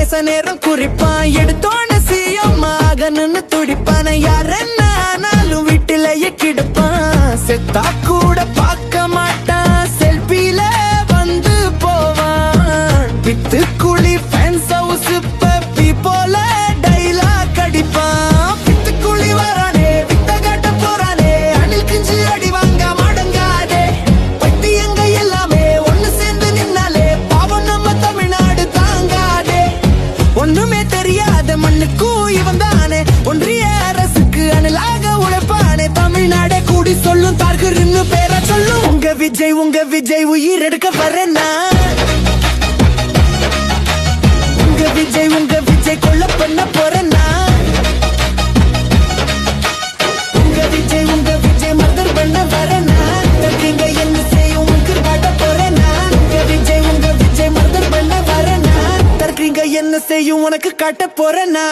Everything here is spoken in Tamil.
பேச நேரம் குறிப்பான், எடுத்தோன்னு சிஎம் ஆகணும்னு துடிப்பான. யார் என்ன ஆனாலும் வீட்டிலேயே கிடப்பான், செத்தா கூட பார்க்க மாட்டான், செல்பியில வந்து போவான். வித்து குழி ஃபேன்ஸ் ஹவுஸ் பப்பி போல டைலாக் அடிப்பான். வித்து குழி வரானே வித்த காட்ட போறானே, அணில் கிஞ்சி அடி வாங்க மடங்காதே. பைத்தியங்க எல்லாமே ஒண்ணு சேர்ந்து நின்னாலே பாவம் நம்ம தமிழ்நாடு தாங்காதே. ஒண்ணுமே தெரியாத மண்ணுக்கும் இவன் தானே ஒன்றிய அரசுக்கு அணிலாக உழைப்பானே. தமிழ்நாடே கூடி சொல்லும் தார்கர்னு பேர சொல்லும். உங்க விஜய் உயிர் எடுக்க வரேன்னா, உங்க விஜய் கொல்ல பண்ண போறேன்னா. உங்க விஜய் மர்டர் பண்ண வரேன்னா, தர்க்கீங்க என்ன செய்யும் உங்க காட்ட போறேன்னா. உங்க விஜய் மர்டர் பண்ண வரேன்னா, தர்க்கீங்க என்ன செய்யும் உனக்கு காட்ட போறேன்னா.